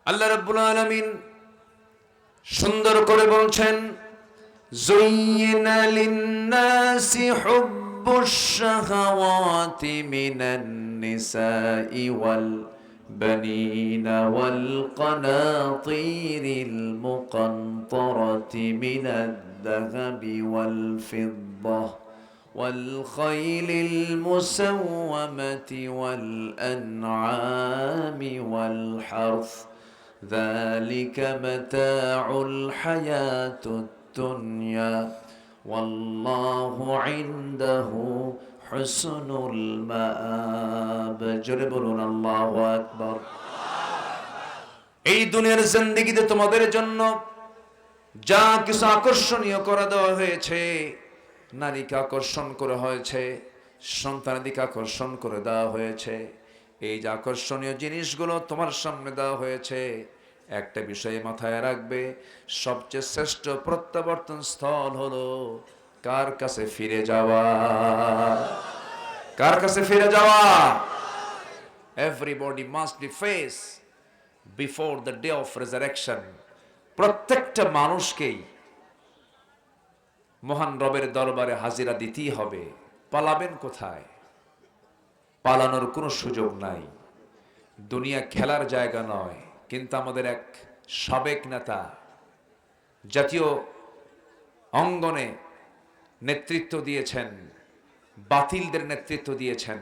আল্লাহ রাব্বুল আলামিন সুন্দর করে বলছেন, যুয়্যিনা লিন-নাসি হুব্বুশ শাহাওয়াতি মিনান নিসাই ওয়াল বানিনা ওয়াল কানাতিরিল মুকানতারাতি মিনাদ-যাহাবি ওয়াল ফিদ্দাহ والخيل المسومة والأنعام والحرث ذلك متاع الحياة الدنيا والله عنده حسن المآب جربنا الله أكبر এই দুনিয়ার জিন্দেগিতে তোমাদের জন্য যা কিছু আকর্ষণীয় করে দেওয়া হয়েছে, নারীকে আকর্ষণ করা হয়েছে, সন্তানাদিকে আকর্ষণ করে দেওয়া হয়েছে, এই যে আকর্ষণীয় জিনিসগুলো তোমার সামনে দেওয়া হয়েছে, একটা বিষয়ে মাথায় রাখবে, সবচেয়ে শ্রেষ্ঠ প্রত্যাবর্তন স্থল হলো কার কাছে ফিরে যাওয়া। কার কাছে ফিরে যাওয়া? Everybody must be face before the day of resurrection. প্রত্যেকটা মানুষকেই মহান রবের দরবারে হাজিরা দিতেই হবে। পালাবেন কোথায়? পালানোর কোনো সুযোগ নাই। দুনিয়া খেলার জায়গা নয়। কিন্তু আমাদের এক সাবেক নেতা জাতীয় অঙ্গনে নেতৃত্ব দিয়েছেন, বাতিলদের নেতৃত্ব দিয়েছেন।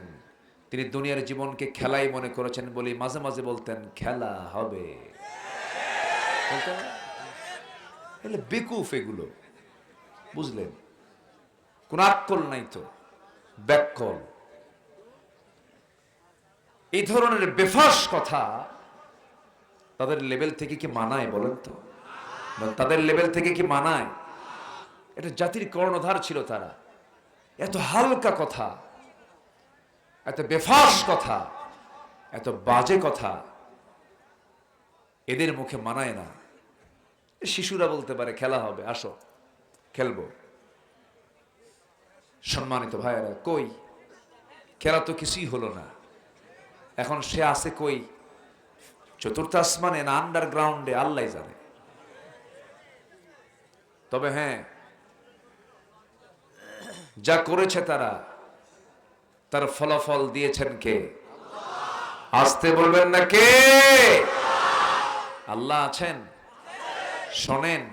তিনি দুনিয়ার জীবনকে খেলাই মনে করেছেন বলে মাঝে মাঝে বলতেন, খেলা হবে। বেকুফ এগুলো, বুঝলেন? কোন আক্কল নাই তো, ব্যাককল। এই ধরনের বেফাস কথা তাদের লেভেল থেকে কি মানায় বলেন তো? তাদের লেভেল থেকে কি মানায়? এটা জাতির কর্ণধার ছিল তারা। এত হালকা কথা, এত বেফাস কথা, এত বাজে কথা এদের মুখে মানায় না। শিশুরা বলতে পারে খেলা হবে, আসো খেলবো। সম্মানিত ভাইয়েরা, কই খেলা তো কিছুই হলো না। এখন সে আছে কই? চতুর্থ আসমানে না আন্ডারগ্রাউন্ডে, আল্লাহ জানে। তবে হ্যাঁ, যা করেছে তারা, তার ফলাফল দিয়েছেন কে? আসতে বলবেন না কে? আল্লাহ আছেন, শোনেন,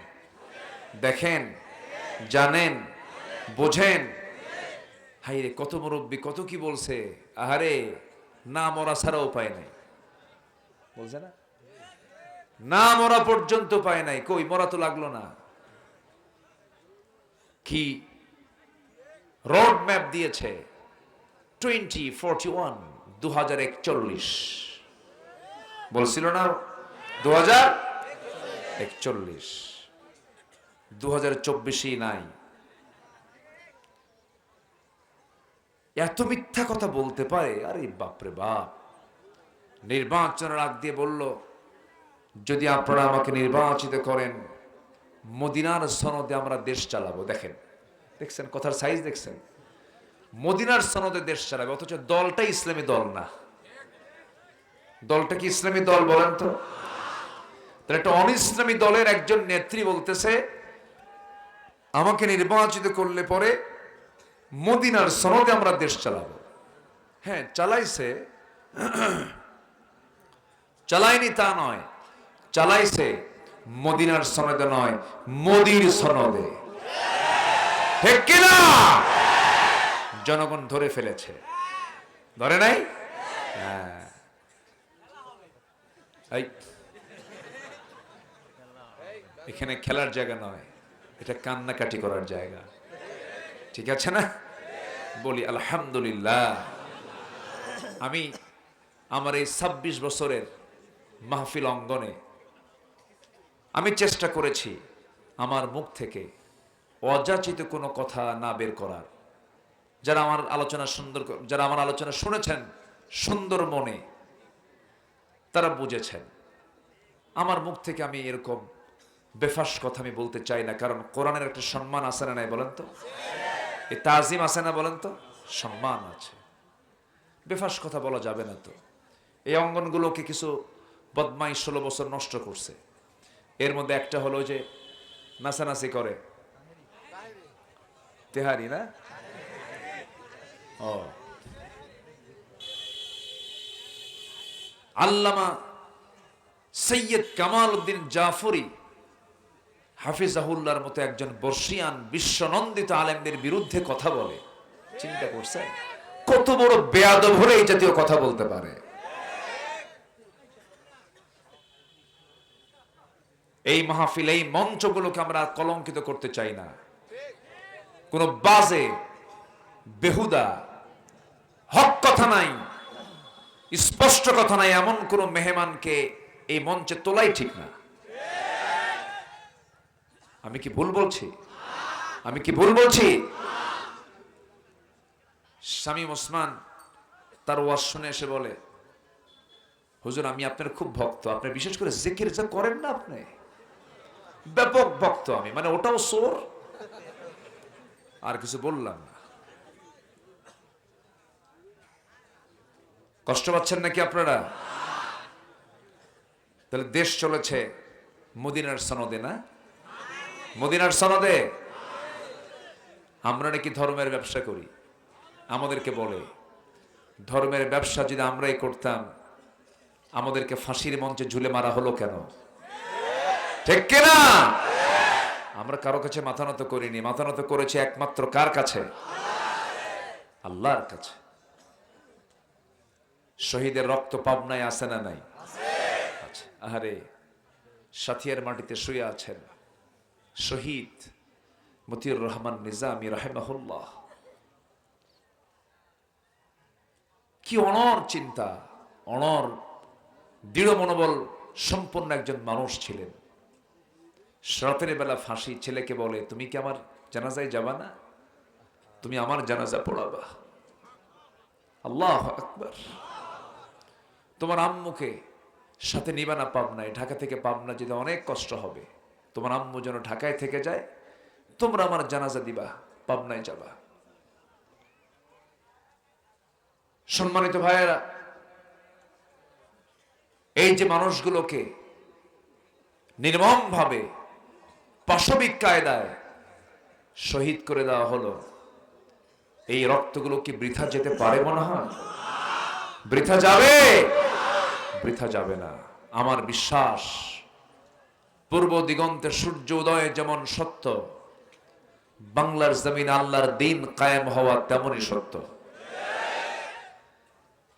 দেখেন, জানেন, বোঝেন। হাইরে কত মুরব্বী কত কি বলছে, আহারে না মরা ছাড়া উপায় নাই বলছে না, না মরা পর্যন্ত পায় নাই। কই মরা তো লাগলো না। কি রোড ম্যাপ দিয়েছে 2041, 2041 বলছিল না? 2041, 2024 নাই। এত মিথ্যা কথা বলতে পারে? আরে বাপরে বাপ। নির্বাচনের আগ দিয়ে বলল, যদি আপনারা আমাকে নির্বাচিত করেন, মদিনার সনদে আমরা দেশ চালাবো। দেখেন, দেখছেন কথার সাইজ দেখছেন? মদিনার সনদে দেশ চালাবে, অথচ দলটা ইসলামী দল না। দলটা কি ইসলামী দল বলেন তো? তাহলে একটা অনিসলামী দলের একজন নেত্রী বলতেছে, আমাকে নির্বাচিত করলে পরে মদিনার সনদে আমরা দেশ চালাবো। হ্যাঁ চালাইছে, চালায়নি তা নয়, চালাইছে মদিনার সনদে নয়, মোদির সনদে। ঠিক কিনা? জনগণ ধরে ফেলেছে, ধরে নাই? হ্যাঁ, এখানে খেলার জায়গা নয়, এটা কান্নাকাটি করার জায়গা। ঠিক আছে না? বলি আলহামদুলিল্লাহ। আমি আমার এই 26 বছরের মাহফিল অঙ্গনে আমি চেষ্টা করেছি আমার মুখ থেকে অযাচিত কোনো কথা না বের করার। যারা আমার আলোচনা যারা আমার আলোচনা শুনেছেন সুন্দর মনে, তারা বুঝেছেন আমার মুখ থেকে আমি এরকম বেফাস কথা আমি বলতে চাই না। কারণ কোরআনের একটা সম্মান আছে না নাই বলেন তো? এই তাজিম আছে না বলেন তো? সম্মান আছে। বেফাস কথা বলা যাবে না। তো এই অঙ্গনগুলোকে কিছু বদমাইশ 16 বছর নষ্ট করছে। এর মধ্যে একটা হলো যে নাচানাচি করে, তেহারি না, ও আল্লামা সৈয়দ কামাল উদ্দিন জাফরি হাফিজাহুল্লাহর মতো একজন বর্ষিয়ান বিশ্বনন্দিত আলেমদের বিরুদ্ধে কথা বলে। চিন্তা করছেন কত বড় বেয়াদব হলে এই জাতীয় কথা বলতে পারে? এই মাহফিল, এই মঞ্চগুলোকে আমরা কলঙ্কিত করতে চাই না। কোন বাজে বেহুদা হক কথা নাই, স্পষ্ট কথা নাই, এমন কোন মেহমানকে এই মঞ্চে তোলাই ঠিক না। আমি কি ভুল বলছি? আমি কি ভুল বলছি? শামীম ওসমান তার ওয়াজ শুনে এসে বলে, হুজুর আমি আপনার খুব ভক্ত, আপনি বিশেষ করে জিকির যা করেন না, আপনি ব্যাপক ভক্ত আমি, মানে ওটাও সোর। আর কিছু বললাম না। কষ্ট পাচ্ছেন নাকি আপনারা? তাহলে দেশ চলেছে মদিনার সনদে না? মদিনার সনদে। আমরা নাকি ধর্মের ব্যবসা করি। আমাদেরকে বলে ধর্মের ব্যবসা যদি আমরাই করতাম, আমাদেরকে ফাঁসির মঞ্চে ঝুলে মারা হলো কেন? ঠিক কিনা? আমরা কারো কাছে মাথা নত করিনি, মাথা নত করেছি একমাত্র কার কাছে? আল্লাহর কাছে। শহীদের রক্ত পাবনায় আছে না নাই? আচ্ছা, আহারে সাথিয়ার মাটিতে শুয়ে আছেন শহীদ মতিউর রহমান নিজামী রাহিমাহুল্লাহ। কি অনর চিন্তা, অনর দৃঢ় মনোবল সম্পন্ন একজন মানুষ ছিলেন। রাতের বেলা ফাঁসি, ছেলেকে বলে তুমি কি আমার জানাজায় যাবা না? তুমি আমার জানাজা পড়াবা। আল্লাহু আকবার। তোমার আম্মুকে সাথে নিবা না পাবনায়, ঢাকা থেকে পাবনা যেতে অনেক কষ্ট হবে, তোমার আম্মু যেন ঢাকায় থেকে যায়, তোমরা আমার জানাজা দিবা, পাবনায় যাবা। সম্মানিত ভাইয়েরা, এই যে মানুষগুলোকে নির্মমভাবে পাশবিক কায়দায় শহীদ করে দেওয়া হলো, এই রক্তগুলো কি বৃথা যেতে পারে মনে হয়? বৃথা যাবে? বৃথা যাবে না। আমার বিশ্বাস পূর্ব দিগন্তে সূর্য উদয় যেমন সত্য, বাংলার জমিনে আল্লাহর দ্বীন কায়েম হওয়া তেমনই সত্য।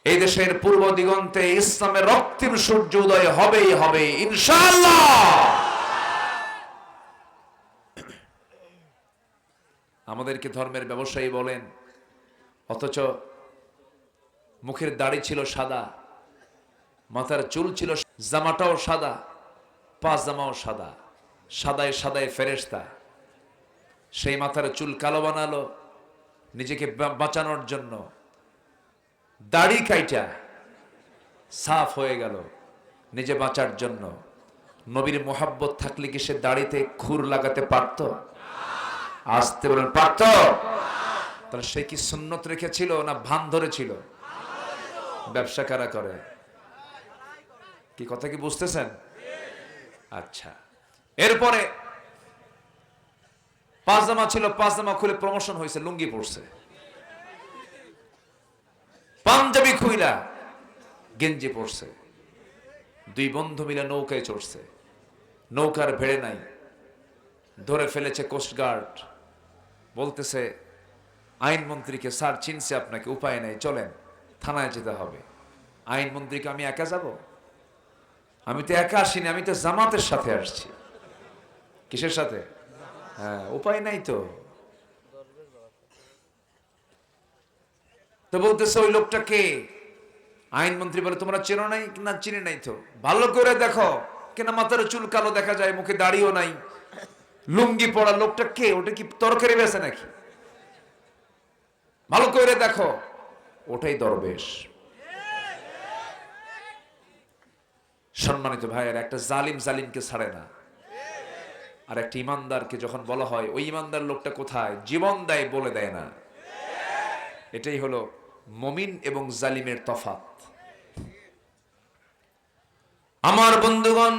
এই দেশের পূর্ব দিগন্তে ইসলামের রক্তিম সূর্য উদয় হবেই হবে ইনশাআল্লাহ। আমাদেরকে ধর্মের ব্যবসায়ী বলেন, অথচ মুখের দাড়ি ছিল সাদা, মাথার চুল ছিল, জামাটাও সাদা, পাজামাও সাদা, সাদায় সাদায় ফেরেশতা। সেই মাথার চুল কালো বানালো নিজেকে বাঁচানোর জন্য, দাড়ি কাইটা সাফ হয়ে গেল নিজে বাঁচার জন্য। নবীর মোহাব্বত থাকলে কি সে দাড়িতে খুর লাগাতে পারত? আসতে বলেন, পারত? তাহলে সে কি সুন্নত রেখেছিল না ভান ধরেছিল? ব্যবসা কারা করে? কি কথা কি বুঝতেছেন? আচ্ছা, এরপরে পাজামা ছিল, পাজামা খুলে প্রমোশন হয়েছে, লুঙ্গি পড়ছে। পাঞ্জাবি খুইলা গেঞ্জি পড়ছে। দুই বন্ধু মিলে নৌকায় চড়ছে, নৌকার ভেড়ে নাই, ধরে ফেলেছে কোস্টগার্ড। বলতেছে আইনমন্ত্রীকে, স্যার চিনছে আপনাকে, উপায় নাই, চলেন থানায় যেতে হবে। আইনমন্ত্রীকে, আমি একা যাব? আমি তো একা আসিনি, আমি তো জামাতের সাথে আসছি। কিসের সাথে? হ্যাঁ, উপায় নাই তো। তো বলতেছে ওই লোকটা কে? আইনমন্ত্রী বলে তোমরা চেনো নাই? না চিনি নাই তো। ভালো করে দেখো, কেন মাথার চুল কালো দেখা যায়, মুখে দাড়িও নাই, লুঙ্গি পড়া লোকটা কে? ওটা কি তরকারি বেছে নাকি? ভালো করে দেখো, ওটাই দরবেশ। সম্মানিত ভাইয়ের, একটা জালিম জালিমকে ছাড়ে না, আর একটা ইমানদারকে যখন বলা হয় ওই ইমানদার লোকটা কোথায়, জীবন দেয় বলে দেয় না। এটাই হলো মুমিন এবং জালিমের তফাৎ। আমার বন্ধুগণ,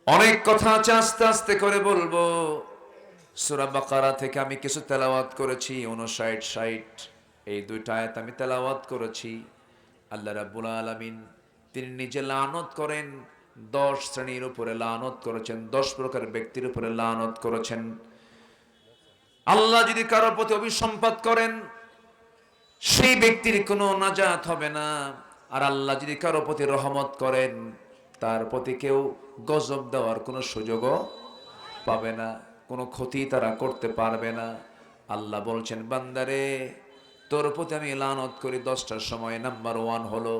অনেক কথা আছে, আস্তে আস্তে করে বলবো। সূরা বাকারা থেকে আমি কিছু তেলাওয়াত করেছি, 59, 60 এই দুইটা আয়াত আমি তেলাওয়াত করেছি। আল্লাহ রাব্বুল আলামিন তিনি নিজে লানত করেন, 10 শ্রেণীর উপরে লানত করেছেন, 10 প্রকার ব্যক্তির উপরে লানত করেছেন। আল্লাহ যদি কারোর প্রতি অভিসম্পাত করেন, সেই ব্যক্তির কোনো নাজাত হবে না। আর আল্লাহ যদি কারোর প্রতি রহমত করেন, তার প্রতি কেউ গজব দেওয়ার কোনো সুযোগও পাবে না, কোনো ক্ষতি তারা করতে পারবে না। আল্লাহ বলছেন, বান্দারে তোর প্রতি আমি লানত করি 10টার সময়। নাম্বার 1 হলো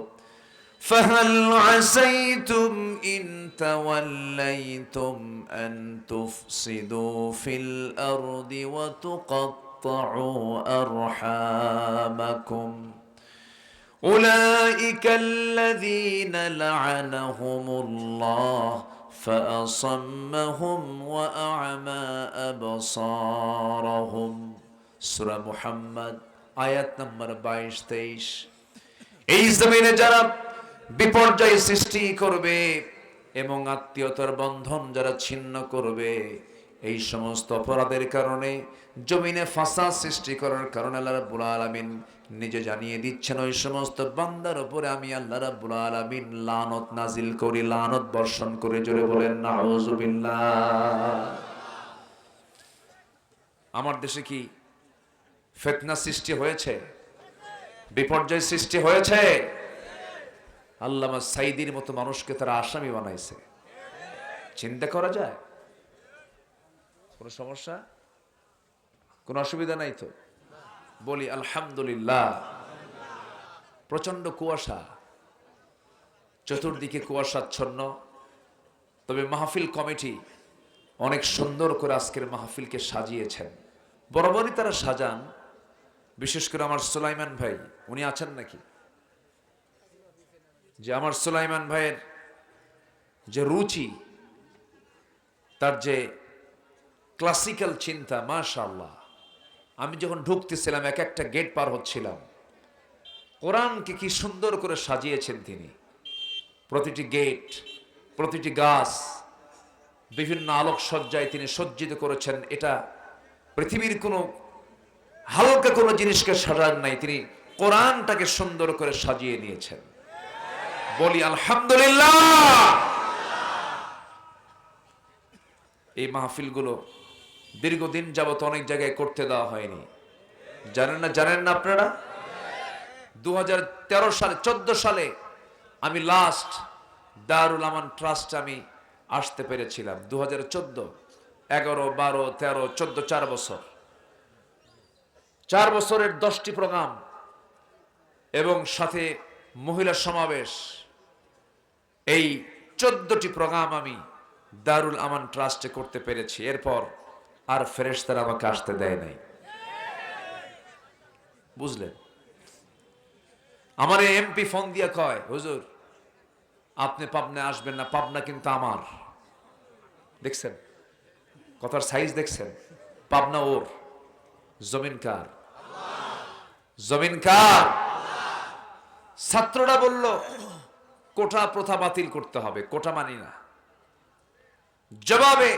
ফাহাল আসাইতুম ইন তাওয়াল্লাইতুম আন তুফসিদু ফিল আরদি ওয়া তুকাত্তাউ আরহামাকুম উলাইকা আল্লাযীনা লা'আনাহুমুল্লাহ فأصمهم وأعمى أبصارهم সূরা মুহাম্মদ আয়াত নম্বর 22-23। এই জমিনে যারা বিপর্যয় সৃষ্টি করবে এবং আত্মীয়তার বন্ধন যারা ছিন্ন করবে, এই সমস্ত অপরাধের কারণে জমিনে ফাসাদ সৃষ্টি করার কারণে আল্লাহ রাব্বুল আলামিন নিজে জানিয়ে দিচ্ছেন, ওই সমস্ত বান্দার উপরে আমি আল্লাহ রাব্বুল আলামিন লানত নাজিল করি, লানত বর্ষণ করে। জোরে বলেন নাউযুবিল্লাহ। আমার দেশে কি ফিতনা সৃষ্টি হয়েছে? বিপর্যয় সৃষ্টি হয়েছে? আল্লামা সাইদির মতো মানুষকে তারা আসামি বানাইছে। চিন্তা করা যায়? কোনো সমস্যা, কোনো অসুবিধা নাই তো? বলি আলহামদুলিল্লাহ। প্রচন্ড কুয়াশা, চতুর্দিকে কুয়াশাচ্ছন্ন। তবে মাহফিল কমিটি অনেক সুন্দর করে আজকের মাহফিলকে সাজিয়েছেন। বরাবরই তারা সাজান। বিশেষ করে আমার সুলাইমান ভাই, উনি আছেন নাকি? যে আমার সুলাইমান ভাইয়ের যে রুচি, তার যে ক্লাসিক্যাল চিন্তা, মাশাআল্লাহ। আমি যখন ঢুকতেছিলাম, এক একটা গেট পার হচ্ছিলাম, কোরআনকে কি সুন্দর করে সাজিয়েছেন তিনি। প্রতিটি গেট, প্রতিটি গাছ বিভিন্ন আলোকসজ্জায় তিনি সজ্জিত করেছেন। এটা পৃথিবীর কোনো হালকা কোনো জিনিসকে সাজান নাই, তিনি কোরআনটাকে সুন্দর করে সাজিয়ে নিয়েছেন। বলি আলহামদুলিল্লাহ। এই মাহফিলগুলো দীর্ঘদিন যাবত অনেক জায়গায় করতে দেওয়া হয়নি। জানেন না আপনারা? 2013 সালে 14 সালে আমি লাস্ট দারুল আমান ট্রাস্ট আমি আসতে পেরেছিলাম। 2014, 11, 12, 13, 14, 4 বছর। 4 বছরের 10টি প্রোগ্রাম এবং সাথে মহিলা সমাবেশ, এই 14টি প্রোগ্রাম আমি দারুল আমান ট্রাস্টে করতে পেরেছি। এরপর আর ফেরেশতারা আমাকে আসতে দেয় নাই। বুঝলেন? আমার এমপি ফোন দিয়া কয়, হুজুর আপনি পাবনায় আসবেন না, পাবনা কিন্তু আমার। দেখছেন কথার সাইজ? দেখছেন? পাবনা ওর, জমিন কার? জমিন কার? ছাত্ররা বলল কোটা প্রথা বাতিল করতে হবে, কোটা মানি না। জবাবে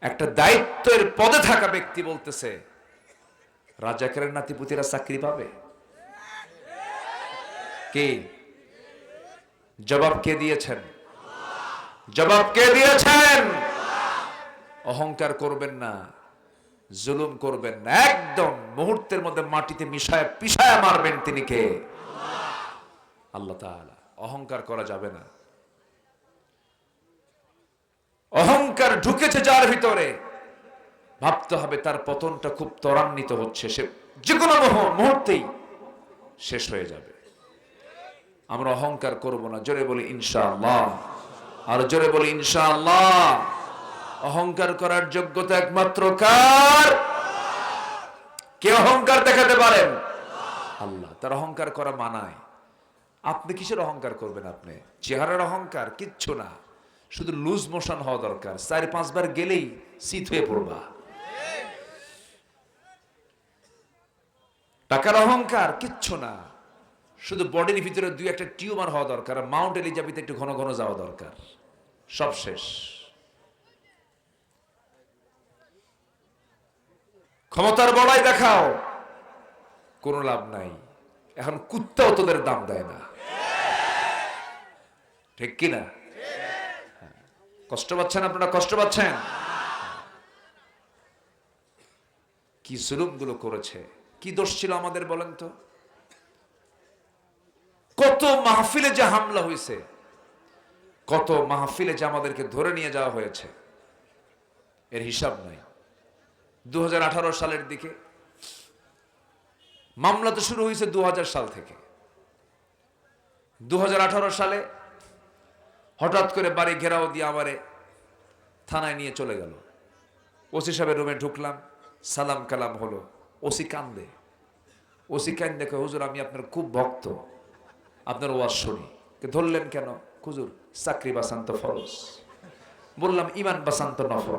একটা দায়িত্বের পদে থাকা ব্যক্তি বলতেছে, রাজাকারের নাতিপুতিরা চাকরি পাবে? কে জবাব? কে দিয়েছেন জবাব? কে দিয়েছেন? অহংকার করবেন না, জুলুম করবেন না, একদম মুহূর্তের মধ্যে মাটিতে মিশায় পিশায় মারবেন। তিনি কে? আল্লাহ তাআলা। অহংকার করা যাবে না। অহংকার ঢুকেছে যার ভিতরে, ভাবতে হবে তার পতনটা খুব ত্বরান্বিত হচ্ছে, সে যে কোনো মুহূর্তেই শেষ হয়ে যাবে। আমরা অহংকার করব না। জোরে বলি ইনশাআল্লাহ। আর জোরে বলি ইনশাআল্লাহ। অহংকার করার যোগ্যতা একমাত্র কার? কে অহংকার দেখাতে পারেন? আল্লাহ। তার অহংকার করা মানায়। আপনি কিসের অহংকার করবেন? আপনি চেহারার অহংকার কিচ্ছু না, শুধু লুজ মোশন হওয়া দরকার। 4-5 বার গেলেই শীত হয়ে পড়বা। টাকার অহংকার কিচ্ছু না, শুধু বডির ভিতরে দুই একটা টিউমার হওয়া দরকার, মাউন্ট এলিজাবেথ একটু ঘন ঘন যাওয়া দরকার, সব শেষ। ক্ষমতার বড়াই দেখাও, কোনো লাভ নাই। এখন কুত্তাও তোদের দাম দেয় না, ঠিক কিনা? কষ্ট পাচ্ছেন আপনারা, কষ্ট পাচ্ছেন? কি জুলুমগুলো করেছে, কি দোষ ছিল আমাদের বলেন তো? কত মাহফিলে যে হামলা হয়েছে, কত মাহফিলে যে আমাদেরকে ধরে নিয়ে যাওয়া হয়েছে, এর হিসাব নাই। 2018 সালের দিকে মামলা তো শুরু হয়েছে 2000 সাল থেকে। 2018 সালে হঠাৎ করে বাড়ি ঘেরাও দিয়ে আমারে থানায় নিয়ে চলে গেল। ওসি সাহেবের রুমে ঢুকলাম, সালাম কালাম হলো। ওসি কান্দে, ওসি কান্দে কয়, হুজুর আমি আপনার খুব ভক্ত, আপনার ওয়াজ শুনি। ধরলেন কেন? হুজুর চাকরি বাঁচান্ত ফরজ। বললাম ইমান বাঁচান্ত নফল।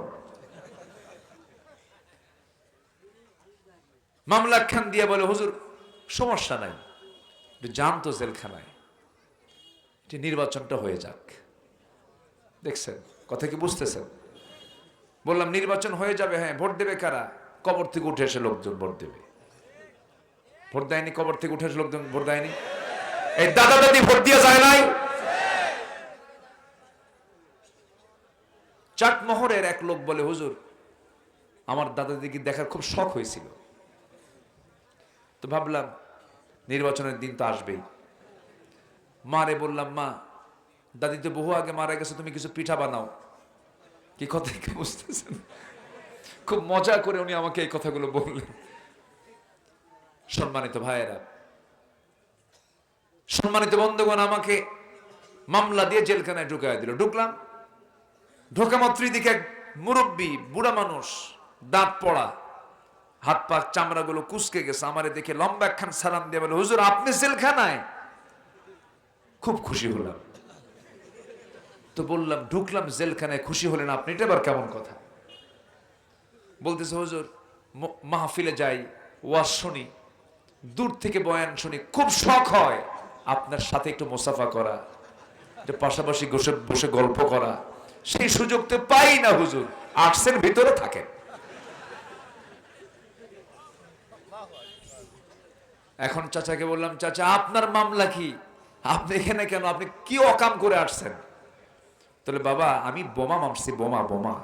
মামলা খান দিয়ে বলে, হুজুর সমস্যা নাই, জানতো জেলখানায়, নির্বাচনটা হয়ে যাক। দেখছেন কথা কি বুঝতেছেন? বললাম নির্বাচন হয়ে যাবে, হ্যাঁ ভোট দেবে কারা? কবর থেকে উঠে এসে লোকজন ভোট দেবে। ভোট দেয়নি, কবর থেকে উঠে এসে লোকজন ভোট দেয়নি। এই দাদা দাদি ভোট দিয়ে যায় নাই? চাটমোহরের এক লোক বলে, হুজুর আমার দাদা দিকে দেখার খুব শখ হয়েছিল, তো ভাবলাম নির্বাচনের দিন তো আসবেই। মারে বললাম, মা দাদি তো বহু আগে মারা গেছে, তুমি কিছু পিঠা বানাও। কি কথা কি বুঝতেছেন? খুব মজা করে উনি আমাকে এই কথাগুলো বললেন। সম্মানিত ভাইয়েরা, সম্মানিত বন্ধুগণ, আমাকে মামলা দিয়ে জেলখানায় ঢুকায় দিল। ঢুকলাম, ঢোকা মাত্রই দিকে এক মুরব্বী বুড়া মানুষ, দাঁত পড়া, হাত পা চামড়াগুলো কুচকে গেছে, আমারে দেখে লম্বা একখান সালাম দিয়ে বলে, হুজুর আপনি জেলখানায়? খুব খুশি হলাম। তো বললাম, ঢুকলাম জেলখানায়, খুশি হলেন আপনি, এটা আবার কেমন কথা? বলতেছে, হুজুর মাহফিলে যাই, ওয়াজ শুনি, দূর থেকে বয়ান শুনি, খুব শখ হয় আপনার সাথে একটু মুসাফা করা, পাশাপাশি বসে বসে গল্প করা, সেই সুযোগ তো পাই না হুজুর, আর্টসের ভিতরে থাকেন। এখন চাচাকে বললাম, চাচা আপনার মামলা কি? আপনি এখানে কেন? আপনি কি অকাম করে আসছেন? তাহলে বাবা আমি বোমা মারছি, বোমা বোমা।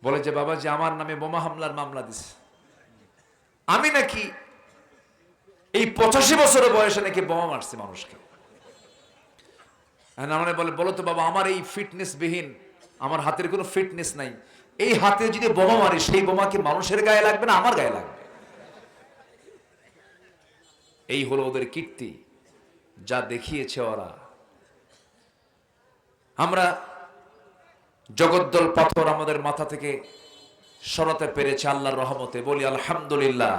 বলে যে বাবা যে আমার নামে বোমা হামলার মামলা দিছে, আমি নাকি এই 85 বছরের বয়সে নাকি বোমা মারছি মানুষকে। আমাকে বলে, বলো তো বাবা আমার এই ফিটনেস বিহীন, আমার হাতের কোনো ফিটনেস নাই, এই হাতে যদি বোমা মারি সেই বোমা কি মানুষের গায়ে লাগবে না আমার গায়ে লাগবে? এই হলো ওদের কীর্তি, যা দেখিয়েছে ওরা। আমরা জগদ্দল পাথর আমাদের মাথা থেকে সরাতে পেরেছে আল্লাহর রহমতে, বলি আলহামদুলিল্লাহ।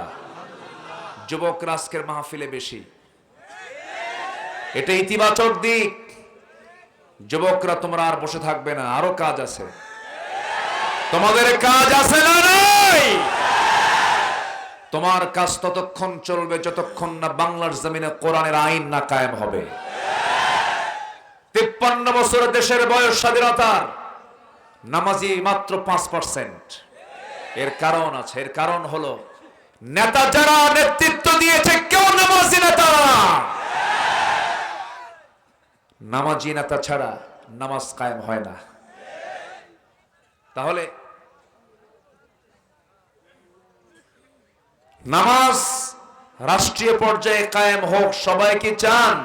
যুবকরা আজকের মাহফিলে বেশি, এটা ইতিবাচক দিক। যুবকরা তোমরা আর বসে থাকবে না, আরো কাজ আছে, তোমাদের কাজ আছে না নাই? তোমার কাজ ততক্ষণ চলবে যতক্ষণ না বাংলার জমিনে কোরআনের আইন না কায়েম হবে। 53 বছর দেশের বয়স স্বাধীনতার, নামাজি মাত্র 5%। এর কারণ আছে, এর কারণ হলো নেতা যারা নেতৃত্ব দিয়েছে কেউ নামাজি নেতা না। নামাজি নেতা ছাড়া নামাজ কায়েম হয় না। তাহলে নামাজ রাষ্ট্রীয় পর্যায়ে কায়েম হোক, সবাইকে চান?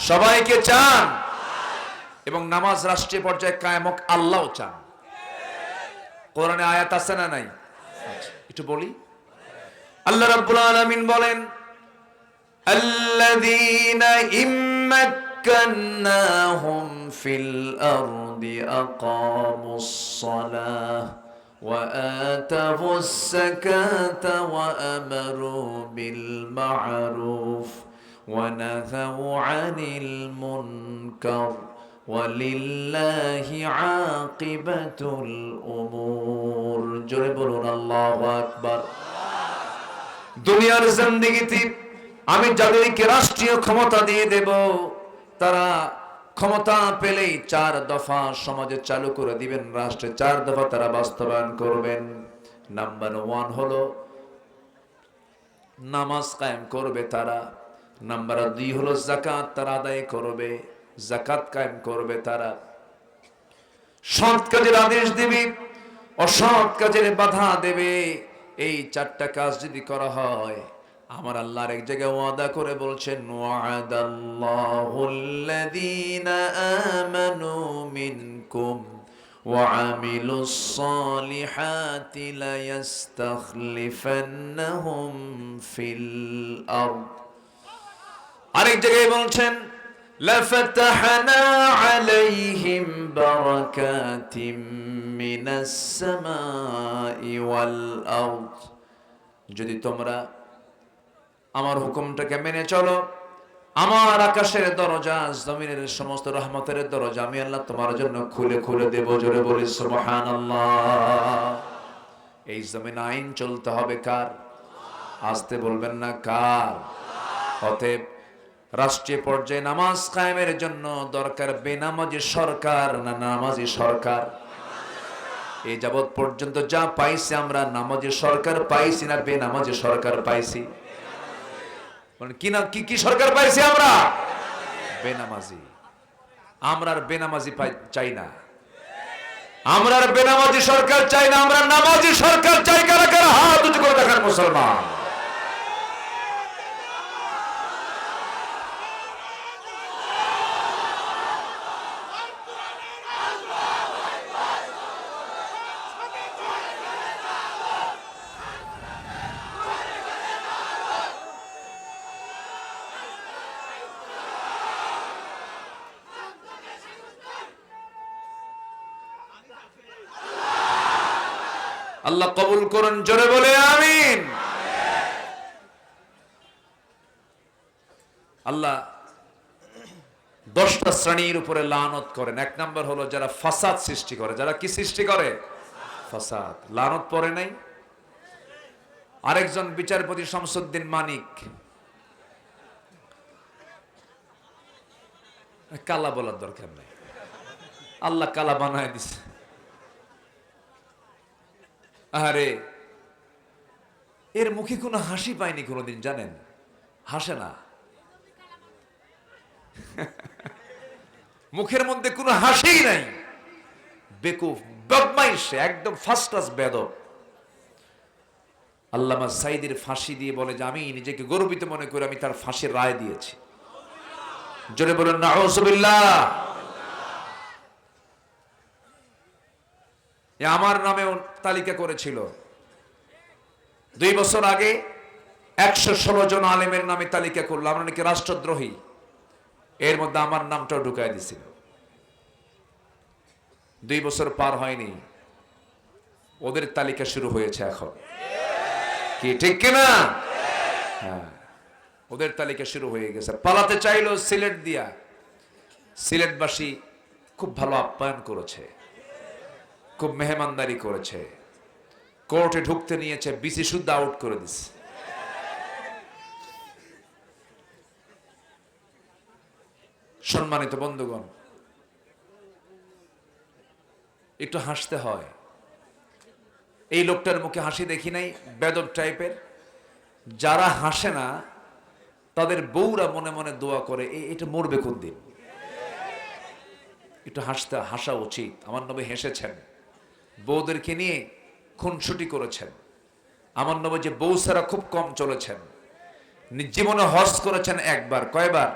সবাইকে চান? এবং নামাজ রাষ্ট্রীয় পর্যায়ে কায়েম হোক আল্লাহও চান। কোরআনে আয়াত আছে না নাই? একটু বলি। আল্লাহ রাব্বুল আলামিন বলেন, আল্লাযীনা ইম্মাক্কান্নাহুম ফিল আরদি আকামুস সালাহ ওয়া আতাউস যাকাতা ওয়া আমারু বিল মা'রুফ ওয়া নাহাউ আনিল মুনকার ওয়ালিল্লাহি আকিবাতুল উমুর। জোরে বলুন আল্লাহু আকবার। দুনিয়ার জিন্দেগিতে আমি যাদেরকে রাষ্ট্রীয় ক্ষমতা দিয়ে দেব, তারা ক্ষমতা পেলেই 4 দফা সমাজে চালু করে দিবেন, রাষ্ট্রে 4 দফা তারা বাস্তবায়ন করবেন। নাম্বার 1 হলো নামাজ কায়েম করবে তারা। নাম্বার 2 হলো যাকাত তারা আদায় করবে, যাকাত কায়েম করবে তারা। সৎ কাজের আদেশ দেবে, অসৎ কাজের বাধা দেবে। এই 4টা কাজ যদি করা হয়, আমার আল্লাহর এক জায়গায় ওয়াদা করে বলছেন, ওয়াদাল্লাহুল্লাযীনা আমানু মিনকুম ওয়া আমিলুস সালিহাতি লায়াস্তাখলিফান্নাহুম ফিল আরদ। আরেক জায়গায় বলছেন, লাফাতাহনা আলাইহিম বারাকাতিম মিনাস সামাই ওয়াল আরদ। যদি তোমরা আমার হুকুমটাকে মেনে চলো, আমার আকাশের দরজা, জমিনের সমস্ত রহমতের দরজা আমি আল্লাহ তোমার জন্য খুলে খুলে দেব। জোরে বলি সুবহানাল্লাহ। এই জমিন আইন চলতে হবে কার? আসতে বলবেন না কার? অতএব রাষ্ট্রীয় পর্যায়ে নামাজ কায়েমের জন্য দরকার বেনামাজি সরকার না নামাজি সরকার? এই যাবৎ পর্যন্ত যা পাইছি আমরা, নামাজি সরকার পাইছি না বেনামাজি সরকার পাইছি? কি সরকার পাইছি আমরা? বেনামাজি। আমরা আর বেনামাজি চাই না, আমরা আর বেনামাজি সরকার চাই না, আমরা নামাজি সরকার চাই। কারা কারা হাত উঁচু করে দেখান মুসলমান? আল্লাহ কবুল করুন, জোরে বলে আমিন। আল্লাহ 10টা শ্রেণীর উপরে লানত করেন। 1 নাম্বার হলো যারা ফাসাদ সৃষ্টি করে। যারা কি সৃষ্টি করে? ফাসাদ। লানত পড়ে নাই? আরেকজন বিচারপতি শামসুদ্দিন মানিক, কালা বলার দরকার নেই, আল্লাহ কালা বানায় দিছে। আরে এর মুখে কোনো হাসি পায়নি কোনোদিন, জানেন? হাসে না, মুখের মধ্যে কোনো হাসি নাই। বেকুফ, বদমাইশ, একদম ফার্স্ট ক্লাস বেয়াদব। আল্লামা সাইদির ফাঁসি দিয়ে বলে যে আমি নিজেকে গর্বিত মনে করে আমি তার ফাঁসির রায় দিয়েছি। জোরে বলেন নাউযুবিল্লাহ। আমার নামেও তালিকা করেছিল 2 বছর আগে। 116 জন আলেমের নামে তালিকা করলো, আমরা নাকি রাষ্ট্রদ্রোহী। এর মধ্যে আমার নামটাও ঢুকাই দিছিল। 2 বছর পার হয়নি, ওদের তালিকা শুরু হয়েছে এখন। কি ঠিক কিনা? হ্যাঁ, ওদের তালিকা শুরু হয়ে গেছে। পালাতে চাইলো সিলেট দিয়া, সিলেটবাসী খুব ভালো আপ্যায়ন করেছে, খুব মেহমানদারি করেছে, কোর্টে ঢুকতে নিয়েছে, বিসি শুদ্ধ আউট করে দিছে। সম্মানিত বন্ধুগণ, একটু হাসতে হয়। এই লোকটার মুখে হাসি দেখি নাই, বেদব টাইপের। যারা হাসে না তাদের বউরা মনে মনে দোয়া করে এটা মরবে কোন দিন। একটু হাসা উচিত। আমার নবী হেসেছেন, বউদেরকে নিয়ে খুনসুটি করেছেন। আমার নবী যে বউ ছাড়া খুব কম চলেছেন। জীবনে হজ করেছেন একবার। কয়বার?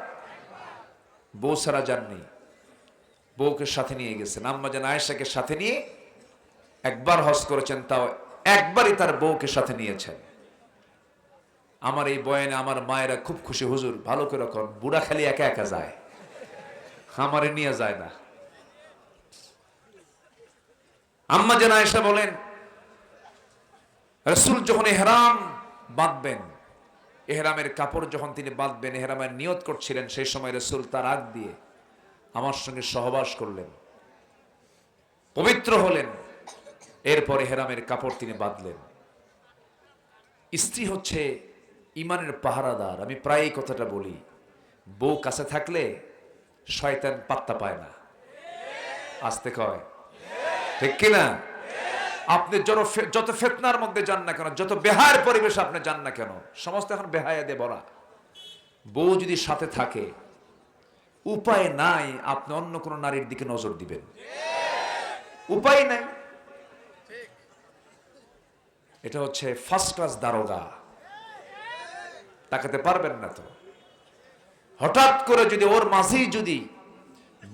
বউ ছাড়া যাননি, বউকে সাথে নিয়ে গেছেন। আম্মা জান আয়েশাকে সাথে নিয়ে একবার হজ করেছেন, তাও একবারই তার বউকে সাথে নিয়েছেন। আমার এই বয়ানে আমার মায়েরা খুব খুশি। হুজুর ভালো করে রাখুন, বুড়া খালি একা একা যায়, আমারে নিয়ে যায় না। আম্মা জান আয়েশা বলেন, রাসূল যখন ইহরাম বাঁধবেন, ইহরামের কাপড় যখন তিনি বাঁধবেন, ইহরামের নিয়ত করছিলেন, সেই সময় রাসূল তার আগ দিয়ে আমার সঙ্গে সহবাস করলেন, পবিত্র হলেন। এরপর ইহরামের কাপড় তিনি বাঁধলেন। স্ত্রী হচ্ছে ইমানের পাহারাদার। আমি প্রায় এই কথাটা বলি, বউ কাছে থাকলে শয়তান পাত্তা পায় না, আসতে কয়, ঠিক কিনা? আপনি যত ফিতনার মধ্যে যান না কেন, যত বেহায়ার পরিবেশ আপনি যান না কেন, সমস্ত এখন বেহায়া দিয়ে ভরা। বউ যদি সাথে থাকে, উপায় নাই আপনি অন্য কোন নারীর দিকে নজর দিবেন, উপায় নাই। এটা হচ্ছে ফার্স্ট ক্লাস দারোগা, তাকাতে পারবেন না। তো হঠাৎ করে যদি ওর মাঝেই যদি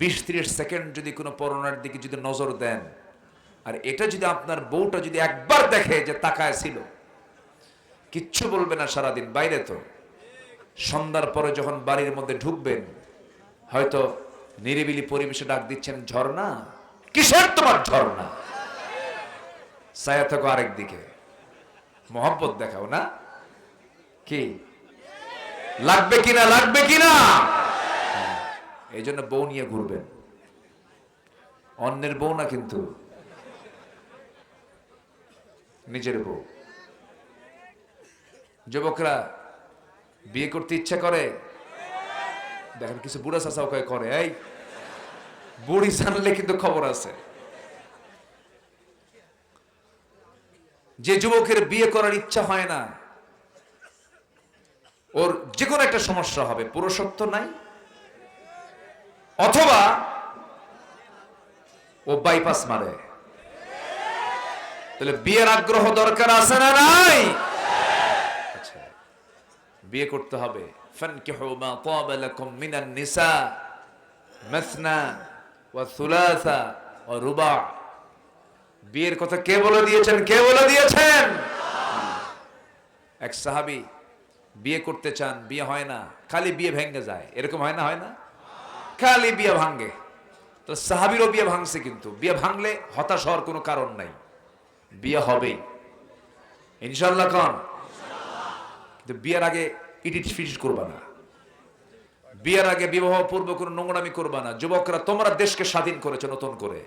20-30 সেকেন্ড যদি কোনো পরনার দিকে যদি নজর দেন, আর এটা যদি আপনার বউটা যদি একবার দেখে যে তাকায় ছিল, কিচ্ছু বলবে না সারাদিন। বাইরে তো সন্ধ্যার পরে যখন বাড়ির মধ্যে ঢুকবেন, হয়তো নিরিবিলি পরিবেশে ডাক দিচ্ছেন, ঝর্ণা, কিসের তোমার ঝর্ণা? ছায়া থাকো আরেক দিকে, মোহাব্বত দেখাও না, কি লাগবে কিনা, লাগবে কিনা? এই জন্য বউ নিয়ে ঘুরবেন, অন্যের বউ না, কিন্তু নিজের বউ। যুবকরা বিয়ে করতে ইচ্ছা করে, দেখেন কিছু বুড়া চাচাও করে, এই বুড়ি জানলে কিন্তু খবর আছে। যে যুবকের বিয়ে করার ইচ্ছা হয় না, ওর যে কোনো একটা সমস্যা হবে, পুরুষত্ব নাই, অথবা ও বাইপাস মারে। তাহলে বিয়ের আগ্রহ দরকার আছে না নাই? আচ্ছা, বিয়ে করতে হবে। ফানকিহু মা তাবা লাকুম মিনান নিসা মাসনা ওয়া থুলাসা ওয়া রুবা। বিয়ের কথা কে বলে দিয়েছেন? কে বলে দিয়েছেন? এক সাহাবী বিয়ে করতে চান, বিয়ে হয় না, খালি বিয়ে ভেঙে যায়। এরকম হয় না? হয় না? খালি বিয়ে ভাঙে। তো সাহাবীরও বিয়ে ভাঙছে, কিন্তু বিয়ে ভাঙলে হতাশ হওয়ার কোনো কারণ নাই, বিয়ে হবেই ইনশাআল্লাহ। কোন কিন্তু বিয়ের আগে ইটিট ফিটিট করবা না, বিয়ের আগে বিবাহ পূর্ব কোনো নোংরামি করবা না। যুবকরা, তোমরা দেশকে স্বাধীন করেছো নতুন করে,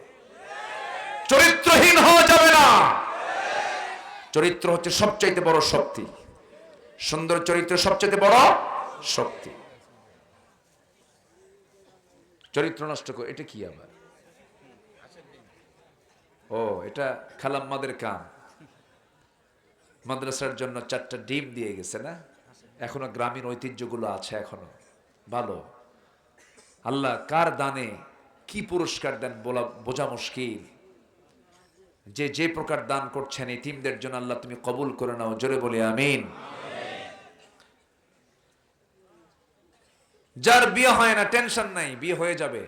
চরিত্রহীন হওয়া যাবে না। চরিত্র হচ্ছে সবচাইতে বড় শক্তি, সুন্দর চরিত্র সবচাইতে বড় শক্তি। চরিত্র নষ্ট করে এটা কি আবার? ও, এটা খালাম্মাদের কাম। মাদ্রাসার জন্য 4টা ডিম দিয়ে গেছে না, এখনো গ্রামীণ ঐতিহ্যগুলো আছে, এখনো ভালো। আল্লাহ কার দানে কি পুরস্কার দেন বোঝা মুশকিল। যে যে প্রকার দান করছেন এতিমদের জন্য আল্লাহ তুমি কবুল করে নাও, জোরে বলি আমিন। যার বিয়ে হয় না, টেনশন নাই, বিয়ে হয়ে যাবে।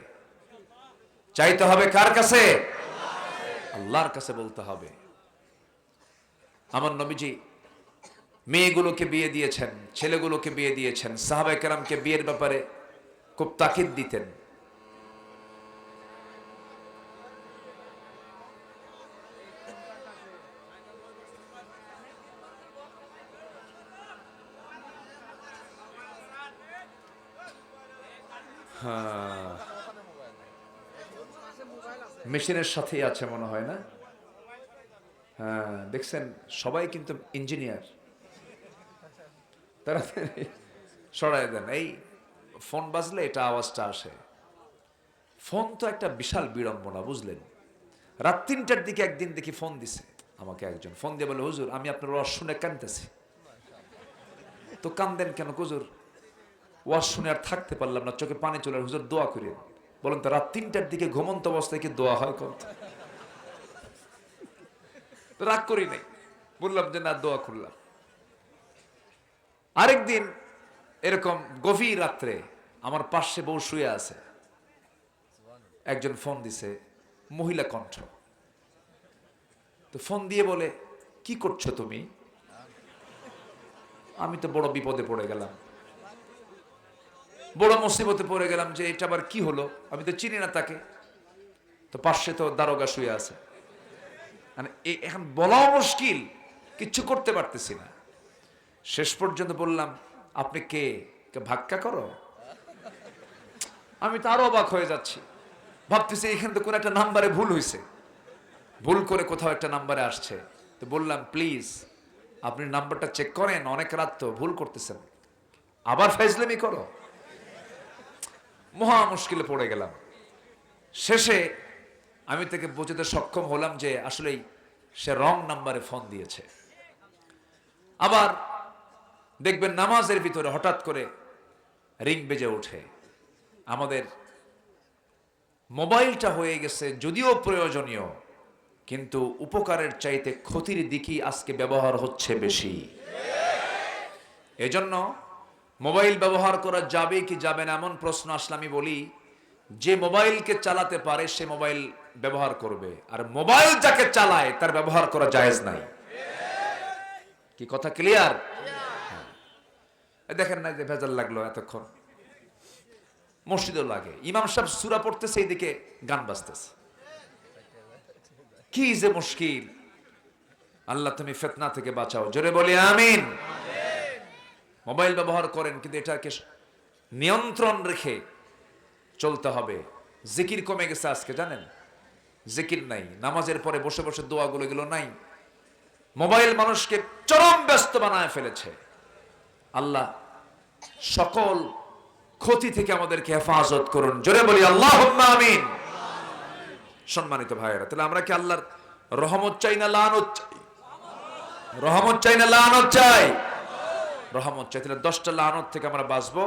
চাইতে হবে কার কাছে? আল্লাহর কাছে বলতে হবে। আমার নবীজি মেয়েগুলোকে বিয়ে দিয়েছেন, ছেলেগুলোকে বিয়ে দিয়েছেন, সাহাবায়ে কেরামকে বিয়ের ব্যাপারে খুব তাকিদ দিতেন। মেশিনের সাথেই আছে মনে হয় না? হ্যাঁ, দেখছেন সবাই কিন্তু ইঞ্জিনিয়ার। তারা সরাই দেন, এই ফোন বাজলে এটা আওয়াজটা আসে। ফোন তো একটা বিশাল বিড়ম্বনা, বুঝলেন? রাত 3টার দিকে একদিন দেখি ফোন দিছে আমাকে একজন, ফোন দিয়ে বলে, হুজুর আমি আপনার ওয়াজ শুনে কাঁদতেছি। তো কান্দেন কেন হুজুর? ওয়াজ শুনে আর থাকতে পারলাম না, চোখে পানি চলে, হুজুর দোয়া করেন। বলেন তো রাত 3টার দিকে ঘুমন্ত অবস্থায় কি দোয়া হয়? কত রাগ করি নাই, বললাম যে না, দোয়া করলাম। আরেকদিন এরকম গভীর রাত্রে আমার পাশে বউ শুয়ে আছে, একজন ফোন দিছে, মহিলা কণ্ঠ। তো ফোন দিয়ে বলে, কি করছো তুমি? আমি তো বড় বিপদে পড়ে গেলাম, বড় মুসিবতে পড়ে গেলাম, যে এটা আবার কি হলো, আমি তো চিনি না তাকে। তো পাশে তো দারোগা শুয়ে আছে, মানে এখন বলাও মুশকিল, কিচ্ছু করতে পারতেছি না। শেষ পর্যন্ত বললাম, আপনি কে? ভাক্কা করো। আমি তো আরো অবাক হয়ে যাচ্ছি, ভাবতেছি এখানে তো কোন একটা নাম্বারে ভুল হয়েছে, ভুল করে কোথাও একটা নাম্বারে আসছে। তো বললাম, প্লিজ আপনি নাম্বারটা চেক করেন, অনেক রাত তো ভুল করতেছেন, আবার ফাইজলামি করো। মহা মুশকিলে পড়ে গেলাম। শেষে আমি তাকে বোঝাতে সক্ষম হলাম যে আসলেই সে রং নাম্বারে ফোন দিয়েছে। আবার দেখবেন নামাজের ভিতরে হঠাৎ করে রিং বেজে ওঠে। আমাদের মোবাইলটা হয়ে গেছে যদিও প্রয়োজনীয়, কিন্তু উপকারের চাইতে ক্ষতির দিকই আজকে ব্যবহার হচ্ছে বেশি। এজন্য মোবাইল ব্যবহার করা যাবে কি যাবে না এমন প্রশ্ন আসলে আমি বলি, যে মোবাইলকে চালাতে পারে সে মোবাইল ব্যবহার করবে, আর মোবাইল যাকে চালায় তার ব্যবহার করা জায়েজ নাই। কি কথা ক্লিয়ার? দেখেন না যে ভেজাল লাগলো এতক্ষণ, মসজিদও লাগে, ইমাম সাহেব সূরা পড়তেছে, এইদিকে গান বাজতেছে, কি যে মুশকিল। আল্লাহ তুমি ফিতনা থেকে বাঁচাও, জোরে বলি আমিন। মোবাইল ব্যবহার করেন, কিন্তু এটাকে নিয়ন্ত্রণ রেখে চলতে হবে। জিকির কমে গেছে আজকে, জানেন, জিকির নাই, নামাজের পরে বসে বসে দোয়াগুলো এগুলো নাই। মোবাইল মানুষকে চরম ব্যস্ত বানায় ফেলেছে। আল্লাহ সকল ক্ষতি থেকে আমাদেরকে হেফাজত করুন, জোরে বলি আল্লাহুম্মা আমিন। সম্মানিত ভাইয়েরা, তাহলে আমরা কি আল্লাহর রহমত চাই না লানত চাই? রহমত চাই না লানত চাই? রহমত চাই। তাহলে 10টা লানত থেকে আমরা বাঁচবো,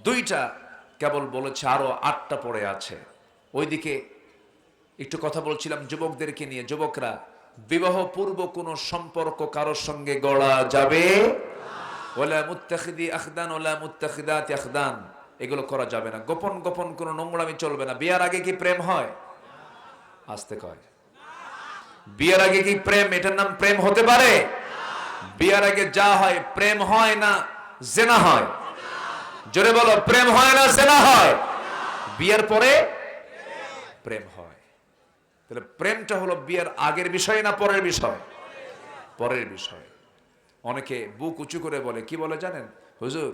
2টা কেবল বলেছে, আরো 8টা পড়ে আছে। ওইদিকে একটু কথা বলছিলাম যুবকদেরকে নিয়ে। যুবকরা, বিবাহ পূর্ব কোন সম্পর্ক কারোর সঙ্গে গড়া যাবে ওয়ালা মুত্তাখিদি আখদান ওয়ালা মুত্তাখিদাতি আখদান, এগুলো করা যাবে না। গোপন গোপন কোন নোংরামি চলবে না। বিয়ার আগে কি প্রেম হয়? আসতে কয়, বিয়ার আগে কি প্রেম? এটার নাম প্রেম হতে পারে? বিয়ার আগে যা হয় প্রেম হয় না জেনা হয়? জোরে বলো, প্রেম হয় না জেনা হয়? বিয়ার পরে প্রেম হয়। তাহলে প্রেমটা হলো বিয়ের আগের বিষয় না পরের বিষয়? পরের বিষয়। অনেকে বুক উঁচু করে বলে, কি বলে জানেন? হুজুর,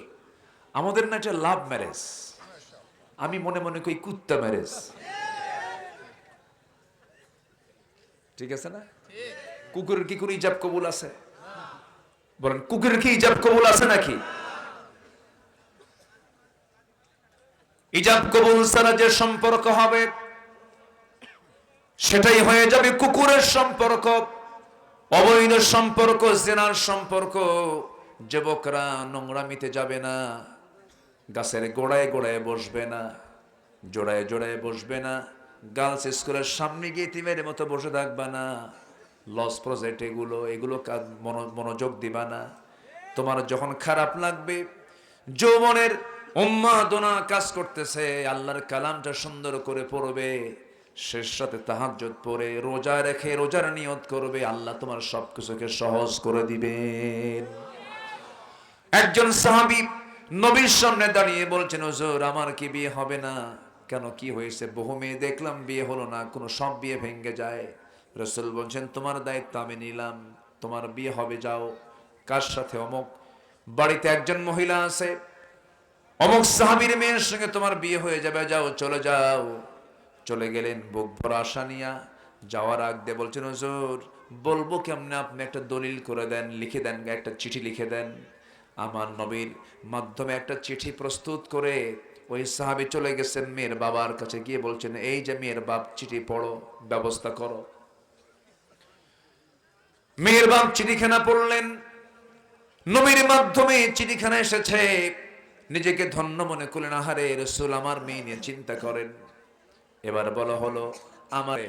আমাদের না এটা লাভ ম্যারেজ। আমি মনে মনে কই কুত্তা ম্যারেজ। ঠিক আছে না? কুকুরের কি কোনো ইজাব কবুল আছে? বলেন, কুকুরের কি ইজাব কবুল আছে নাকি? ইজাব কবুল ছাড়া যে সম্পর্ক হবে সেটাই হয়ে যাবে কুকুরের সম্পর্ক, অবৈধ সম্পর্ক, জেনার সম্পর্ক। যুবকরা নোংরামিতে যাবে না, গাছের গোড়ায় গোড়ায় বসবে না, জোড়ায় জোড়ায় বসবে না, গার্লস স্কুলের সামনে গিয়ে তিমের মতো বসে থাকবে না, লস প্রজেক্ট এগুলো মনোযোগ দিবা না। তোমার যখন খারাপ লাগবে, যৌবনের উন্মাদনা কাজ করতেছে, আল্লাহর কালামটা সুন্দর করে পড়বে, শেষ রাতে তাহাজ্জুদ পড়ে রোজা রেখে রোজার নিয়ত করবে, আল্লাহ তোমার সবকিছুকে সহজ করে দিবেন। একজন সাহাবী নবীর সামনে দাঁড়িয়ে বলছেন, হুজুর আমার কি বিয়ে হবে না? কেন, কি হয়েছে? বহু মেয়ে দেখলাম, বিয়ে হলো না, কোন সব বিয়ে ভেঙে যায়। রাসূল বলছেন, তোমার দায়িত্ব আমি নিলাম, তোমার বিয়ে হবে, যাও। কার সাথে? অমুক বাড়িতে একজন মহিলা আছে, অমুক সাহাবীর মেয়ের সঙ্গে তোমার বিয়ে হয়ে যাবে, যাও, চলে যাও। চলে গেলেন বুক ভরা আশা নিয়া। যাওয়ার আগ দিয়ে বলছেন, হুজুর বলবো কেমনে, আপনি একটা দলিল করে দেন, লিখে দেন, একটা চিঠি লিখে দেন। আমার নবীর মাধ্যমে একটা চিঠি প্রস্তুত করে ওই সাহাবী চলে গেছেন মেয়ের বাবার কাছে, গিয়ে বলছেন, এই যে মেয়ের বাপ, চিঠি পড়ো, ব্যবস্থা করো। মেয়ের বাপ চিঠিখানা পড়লেন, নবীর মাধ্যমে চিঠিখানা এসেছে। নিজেকে ধন্য মনে করলেন, আহারে রাসূল আমার মেয়ে নিয়ে চিন্তা করেন। এবার বলা হলো, আমার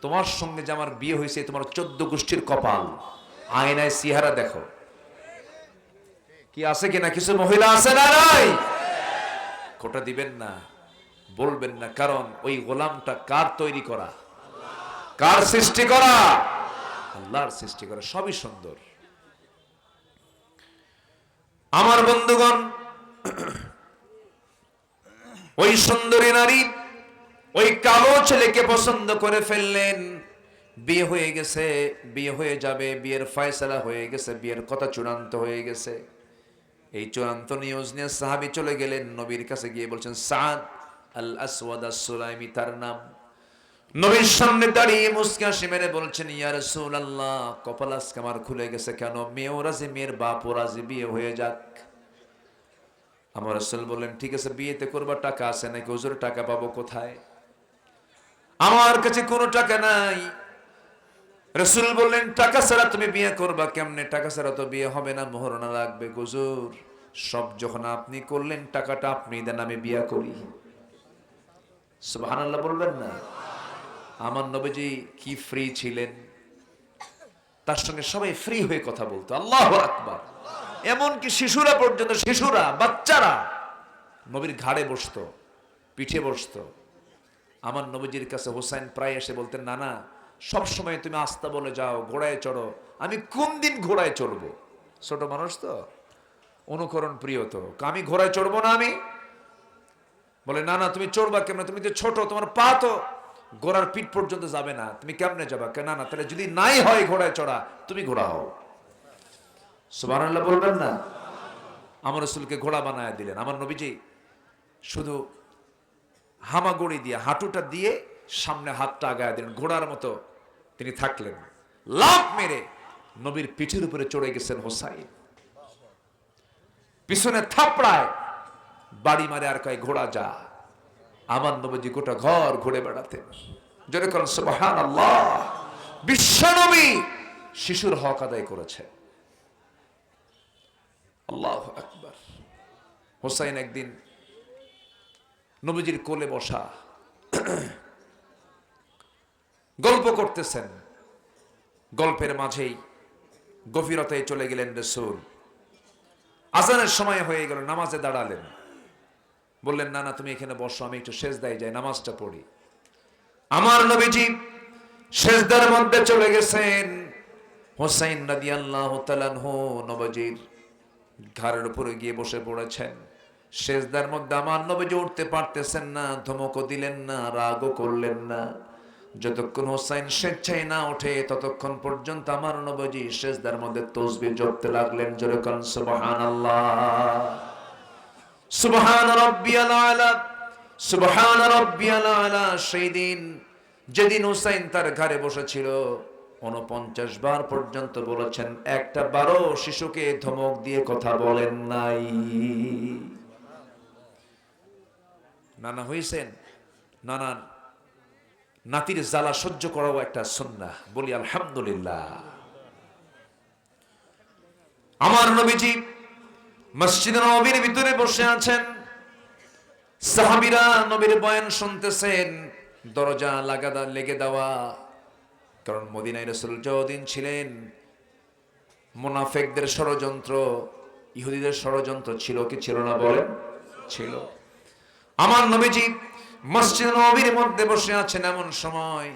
তোমার সঙ্গে যে আমার বিয়ে হয়েছে, তোমার 14 গোষ্ঠীর কপাল, আয়নায় চেহারা দেখো, কি আছে কিনা, কিছু মহিলা আছে না নাই? খোটা দিবেন না, বলবেন না, কারণ ওই গোলামটা কার তৈরি করা? কার সৃষ্টি করা? আল্লাহর সৃষ্টি করা, সবই সুন্দর। আমার বন্ধুগণ, ওই সুন্দরী নারী ওই কালো ছেলেকে পছন্দ করে ফেললেন। বিয়ে হয়ে গেছে, বিয়ে হয়ে যাবে, বিয়ের ফয়সালা হয়ে গেছে, বিয়ের কথা চূড়ান্ত হয়ে গেছে। এই চূড়ান্ত নিউজ নিয়ে সাহাবী চলে গেলেন নবীর কাছে, গিয়ে বলছেন, সাদ আল আসওয়াদ আস-সুলাইমি তার নাম। নবীর সামনে দাঁড়িয়ে মুস্কি হাসি মেরে বলছেন, ইয়া রাসূলুল্লাহ, কপাল আজকে আমার খুলে গেছে কেন? মেয়েও রাজি, মেয়ের বাপও রাজি, বিয়ে হয়ে যাক। আমার রাসূল বললেন, ঠিক আছে, বিয়েতে করবার টাকা আছে নাকি? হুজুর, টাকা পাবো কোথায়? আমার কাছে কোনো টাকা নাই। রাসূল বললেন, টাকা ছাড়া তুমি বিয়ে করবা কেমনে? টাকা ছাড়া তো বিয়ে হবে না, মোহরানা লাগবে। হুজুর, সব যখন আপনি করলেন, টাকাটা আপনি দেন, আমি বিয়ে করি। সুবহানাল্লাহ বলবেন না? আমার নবীজি কি ফ্রি ছিলেন! তার সঙ্গে সবাই ফ্রি হয়ে কথা বলতো। আল্লাহু আকবার। এমনকি শিশুরা পর্যন্ত, শিশুরা, বাচ্চারা নবীর ঘাড়ে বসতো, পিঠে বসতো। আমার নবীজির কাছে হোসাইন প্রায় এসে বলতেন, না না, সব সময় তুমি আস্তা বলে যাও, ঘোড়ায় চড়ো, আমি কোন দিন ঘোড়ায় চড়বো? ছোট মানুষ তো, অনুকরণ প্রিয় তো, আমি ঘোড়ায় চড়বো না। আমি বলে, না না, তুমি চড়বা কেমন? তুমি তো ছোট, তোমার পা তো ঘোড়ার পিঠ পর্যন্ত যাবে না, তুমি কেমনে যাবা? না না, তাহলে যদি নাই হয় ঘোড়ায় চড়া, তুমি ঘোড়া হও। সুবহানাল্লাহ বলবেন না? আমার রাসূলকে ঘোড়া বানায় দিলেন। আমার নবীজি শুধু হামাগুড়ি দিয়ে, হাঁটুটা দিয়ে সামনে হাতটা আগায় দিলেন, ঘোড়ার মতো তিনি থাকলেন। লাফ মেরে নবীর পিঠের উপরে চড়ে গেছেন হোসাইন। পিছনে থাপড়ায় বাড়ি মারে আর কয়, ঘোড়া যা। আমার নবীজি গোটা ঘর ঘুরে বেড়াতেন। জোরে করেন সুবহানাল্লাহ। বিশ্বনবী শিশুর হক আদায় করেছে। আল্লাহু আকবার। হোসাইন একদিন নবীজির কোলে বসা, গল্প করতেছেন। গল্পের মাঝেই গভীরতায় চলে গেলেন রাসূল। আজানের সময় হয়ে গেল, নামাজে দাঁড়ালেন। বললেন, না না, তুমি এখানে বসো, আমি একটু সেজদায় যাই, নামাজটা পড়ি। আমার নবীজি সেজদার মধ্যে চলে গেছেন। হোসাইন রাদিয়াল্লাহু তাআলা আনহু নবীজির ঘাড়ের উপরে গিয়ে বসে পড়েছেন। সেজদার মধ্যে আমার নবীজি উঠতে পারতেছেন না, ধমকও দিলেন না, রাগও করলেন না। যতক্ষণ হোসাইন স্বেচ্ছায় না ওঠে, ততক্ষণ পর্যন্ত আমার নবীজি সেজদার মধ্যে তাসবিহ জপতে লাগলেন। জোরে কোন সুবহানাল্লাহ। সুবহান রাব্বিয়াল আলা, সুবহান রাব্বিয়াল আলা। সেই দিন যেদিন হোসাইন তার ঘাড়ে বসেছিল, ৪৯ বার পর্যন্ত বলেছেন, একটা বারো শিশুকে ধমক দিয়ে কথা বলেন নাই। নানা হইছেন, নানার নাতির জ্বালা সহ্য করাও একটা সুন্নাহ। বলি আলহামদুলিল্লাহ। আমার নবীজি মসজিদে নববীর ভিতরে বসে আছেন। সাহাবীরা নবীর বয়ান শুনতেছেন। দরজা লেগে দেওয়া, কারণ মদিনায় রাসূল যতদিন ছিলেন, মুনাফিকদের ষড়যন্ত্র, ইহুদিদের ষড়যন্ত্র ছিল কি ছিল না বলেন? ছিল। আমার নবীজি মসজিদ নববীর মধ্যে বসে আছেন, এমন সময়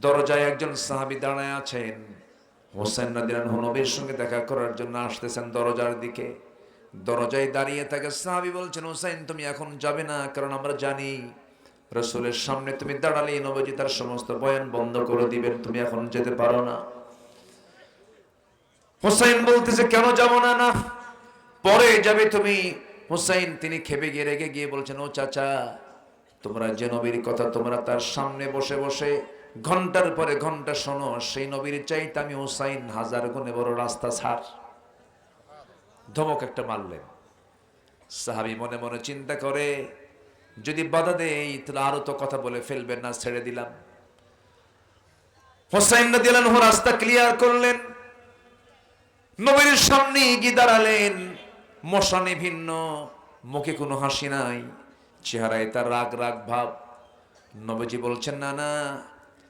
দরজায় একজন সাহাবী দাঁড়ায় আছেন। হোসেন রাদিয়াল্লাহু আনহু নবীর সঙ্গে দেখা করার জন্য আসতেছেন দরজার দিকে। দরজায় দাঁড়িয়ে থাকে সাহাবী বলছেন, হোসেন তুমি এখন যাবে না, কারণ আমরা জানি রাসূলের সামনে তুমি দাঁড়ালেই নবীজি তার সমস্ত বয়ান বন্ধ করে দিবেন, তুমি এখন যেতে পারো না। হোসেন বলতেছে, কেন যাব না? না, পরে যাবে তুমি। হোসেন তিনি খেপে গিয়ে রেগে গিয়ে বলছেন, ও চাচা, তোমরা যে নবীর কথা তোমরা তার সামনে বসে বসে ঘন্টার পরে ঘন্টা শোনো, সেই নবীর চাইতে আমি হোসাইন হাজার গুণে বড় রাস্তা ছাড়। ধমক একটা মারলেন। সাহাবী মনে মনে চিন্তা করে, যদি বাধা দেই তাহলে আরো তো কথা বলে ফেলবেন, না, ছেড়ে দিলাম। হোসাইন রাদিয়াল্লাহু আনহু রাস্তা ক্লিয়ার করলেন, নবীর সামনে গিয়ে দাঁড়ালেন। মশানে ভিন্ন, মুখে কোনো হাসি নাই, চেহারায় তার রাগ রাগ ভাব। নবীজি বলছেন, না না,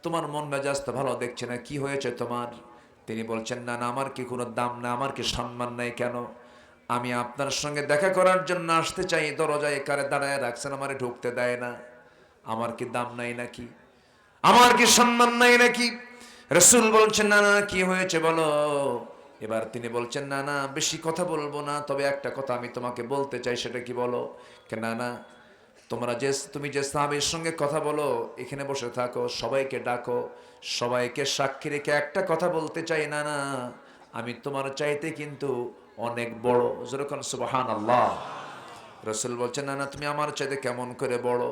তোমার মন মেজাজ তো ভালো দেখছে না, কি হয়েছে তোমার? তিনি বলছেন, না না, আমার কি কোনো দাম না, আমার কি সম্মান নাই? কেন? আমি আপনার সঙ্গে দেখা করার জন্য আসতে চাই, দরজায় কারে দাঁড়ায় রাখছেন, আমারে ঢুকতে দেয় না। আমার কি দাম নাই নাকি? আমার কি সম্মান নাই নাকি? রাসূল বলছেন, না না, কি হয়েছে বলো। এবার তিনি বলছেন, না না, বেশি কথা বলবো না, তবে একটা কথা আমি তোমাকে বলতে চাই, সেটা কি বলো? না না, তুমি যে সাহাবীর সঙ্গে কথা বলো, এখানে বসে থাকো, সবাইকে ডাকো, সবাইকে সাক্ষী রেখে একটা কথা বলতে চাই। না না, আমি তোমার চাইতে কিন্তু অনেক বড়। যেরকম সুবহানাল্লাহ। রাসূল বলছেন, না না, তুমি আমার চাইতে কেমন করে বড়?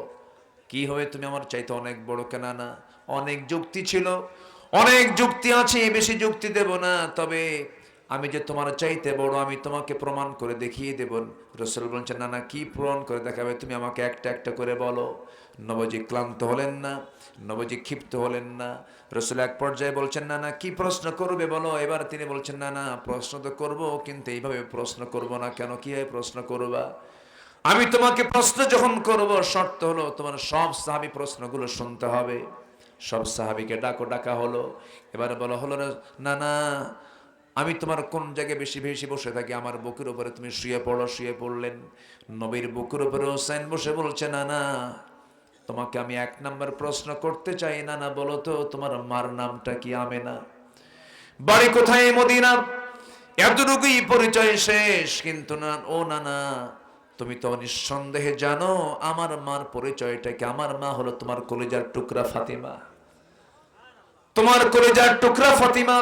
কি হবে তুমি আমার চাইতে অনেক বড়? কেন না, অনেক যুক্তি ছিল, অনেক যুক্তি আছে, বেশি যুক্তি দেব না, তবে আমি যে তোমার চাইতে বড় আমি তোমাকে প্রমাণ করে দেখিয়ে দেব। রাসূল বলছেন না না, কি প্রমাণ করে দেখাবে, তুমি আমাকে একটা একটা করে বলো। নবীজি ক্লান্ত হলেন না, নবীজি ক্ষিপ্ত হলেন না। রাসূল এক পর্যায়ে বলছেন না না, কি প্রশ্ন করবে বলো। এবার তিনি বলছেন না না, প্রশ্ন তো করব, কিন্তু এইভাবে প্রশ্ন করব না। কেন, কিভাবে প্রশ্ন করবা? আমি তোমাকে প্রশ্ন যখন করব, শর্ত হলো তোমার সব সাহাবী প্রশ্নগুলো শুনতে হবে। সব সাহাবীকে ডাকা হলো। এবার বলা হলো না না, আমি তোমার কোন জায়গায় বেশি বেশি বসে থাকি, আমার বুকের উপরে তুমি শুয়ে পড়ো। শুয়ে পড়লেন। নবীর বুকের উপরে হোসেন বসে বলছে না না, তোমাকে আমি এক নাম্বার প্রশ্ন করতে চাই। না না, বলো তো তোমার মার নামটা কি? আমেনা। বাড়ি কোথায়? মদিনা। এতটুকুই পরিচয় শেষ। কিন্তু না, ও না না, তুমি তো নিঃসন্দেহে জানো আমার মার পরিচয়টা কি। আমার মা হলো তোমার কলিজার টুকরা ফাতিমা। তোমার কলিজার টুকরা ফাতিমা,